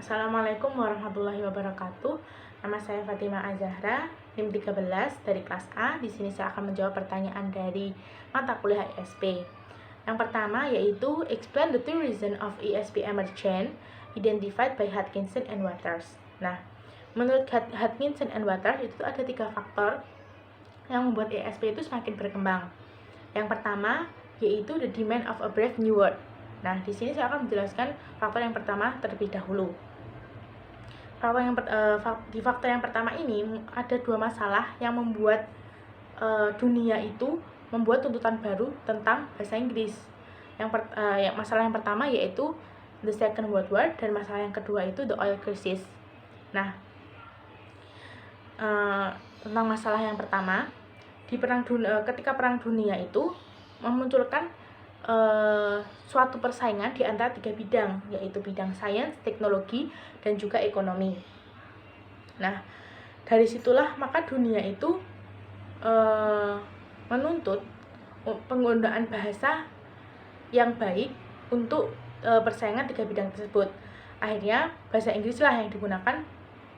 Assalamualaikum warahmatullahi wabarakatuh. Nama saya Fatimah Azahra, NIM 13 dari kelas A. Di sini saya akan menjawab pertanyaan dari mata kuliah ESP. Yang pertama yaitu explain the two reasons of ESP emergence identified by Hodgkinson and Waters. Nah, menurut Hodgkinson and Waters itu ada 3 faktor yang membuat ESP itu semakin berkembang. Yang pertama yaitu the demand of a brave new world. Nah, di sini saya akan menjelaskan faktor yang pertama terlebih dahulu. Di faktor yang pertama ini ada 2 masalah yang membuat dunia itu membuat tuntutan baru tentang bahasa Inggris. Masalah yang pertama yaitu the Second World War, dan masalah yang kedua itu the oil crisis. Nah, tentang masalah yang pertama, ketika perang dunia itu memunculkan suatu persaingan di antara 3 bidang, yaitu bidang sains, teknologi, dan juga ekonomi. Nah, dari situlah maka dunia itu menuntut penggunaan bahasa yang baik untuk persaingan 3 bidang tersebut. Akhirnya bahasa Inggrislah yang digunakan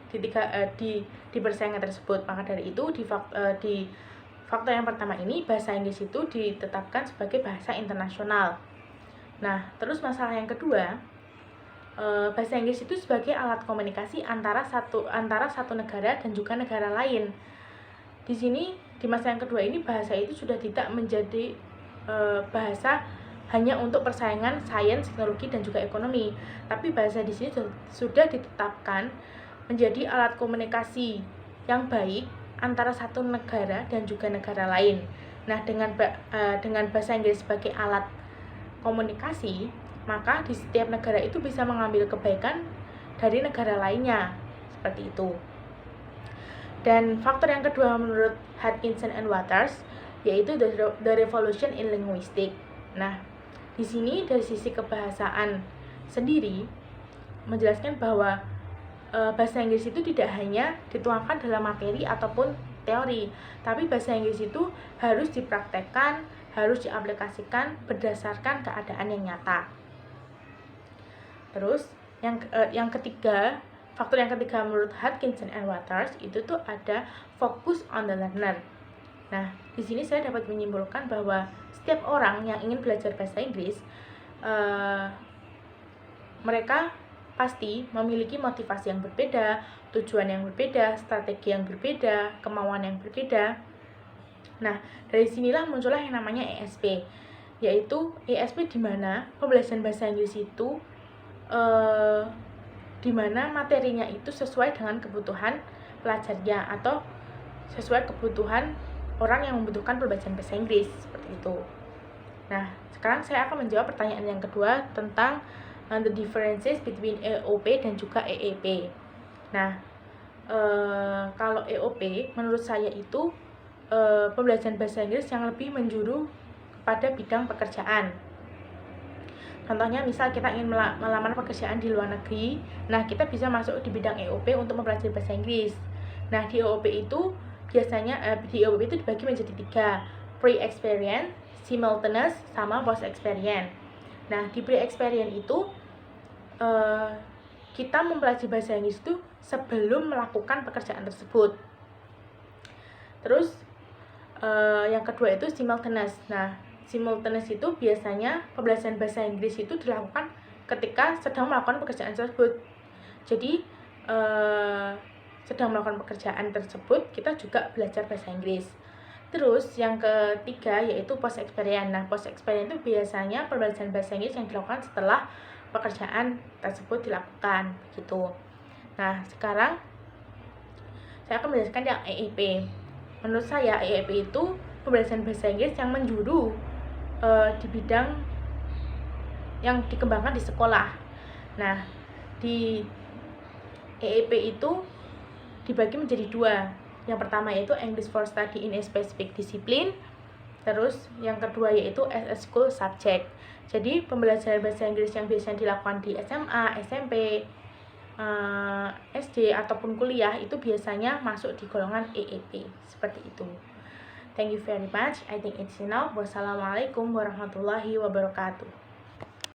di persaingan tersebut. Maka dari itu di faktor yang pertama ini, bahasa Inggris itu ditetapkan sebagai bahasa internasional. Nah, terus masalah yang kedua, bahasa Inggris itu sebagai alat komunikasi antara satu negara dan juga negara lain. Di sini, di masalah yang kedua ini, bahasa itu sudah tidak menjadi bahasa hanya untuk persaingan sains, teknologi, dan juga ekonomi. Tapi bahasa di sini sudah ditetapkan menjadi alat komunikasi yang baik antara satu negara dan juga negara lain. Nah, dengan bahasa Inggris sebagai alat komunikasi, maka di setiap negara itu bisa mengambil kebaikan dari negara lainnya, seperti itu. Dan faktor yang kedua menurut Hodgkinson and Waters yaitu the revolution in linguistics. Nah, di sini dari sisi kebahasaan sendiri menjelaskan bahwa bahasa Inggris itu tidak hanya dituangkan dalam materi ataupun teori, tapi bahasa Inggris itu harus dipraktekkan, harus diaplikasikan berdasarkan keadaan yang nyata. Terus faktor yang ketiga menurut Hodgkinson and Waters itu tuh ada focus on the learner. Nah, di sini saya dapat menyimpulkan bahwa setiap orang yang ingin belajar bahasa Inggris, mereka pasti memiliki motivasi yang berbeda, tujuan yang berbeda, strategi yang berbeda, kemauan yang berbeda. Nah, dari sinilah muncullah yang namanya ESP, yaitu ESP di mana pembelajaran bahasa Inggris itu di mana materinya itu sesuai dengan kebutuhan pelajarnya atau sesuai kebutuhan orang yang membutuhkan pembelajaran bahasa Inggris, seperti itu. Nah, sekarang saya akan menjawab pertanyaan yang kedua tentang the differences between EOP dan juga EEP. Nah, kalau EOP menurut saya itu pembelajaran bahasa Inggris yang lebih menjuru kepada bidang pekerjaan. Contohnya, misal kita ingin melamar pekerjaan di luar negeri, nah kita bisa masuk di bidang EOP untuk mempelajari bahasa Inggris. Nah, di EOP itu biasanya itu dibagi menjadi 3, pre-experience, simultaneous, sama post-experience. Nah, di pre-experience itu kita mempelajari bahasa Inggris itu sebelum melakukan pekerjaan tersebut. Terus yang kedua itu simultaneous. Nah, simultaneous itu biasanya pembelajaran bahasa Inggris itu dilakukan ketika sedang melakukan pekerjaan tersebut. Jadi sedang melakukan pekerjaan tersebut kita juga belajar bahasa Inggris. Terus yang ketiga yaitu post experience. Nah, post experience itu biasanya pembelajaran bahasa Inggris yang dilakukan setelah pekerjaan tersebut dilakukan, gitu. Nah, sekarang saya akan menjelaskan yang EEP. Menurut saya EEP itu pembelajaran bahasa Inggris yang menjuru di bidang yang dikembangkan di sekolah. Nah, di EEP itu dibagi menjadi 2. Yang pertama yaitu English for Study in a Specific Discipline. Terus yang kedua yaitu as a school subject. Jadi pembelajaran bahasa Inggris yang biasanya dilakukan di SMA, SMP, SD ataupun kuliah itu biasanya masuk di golongan EEP, seperti itu. Thank you very much. I think it's enough. Wassalamualaikum warahmatullahi wabarakatuh.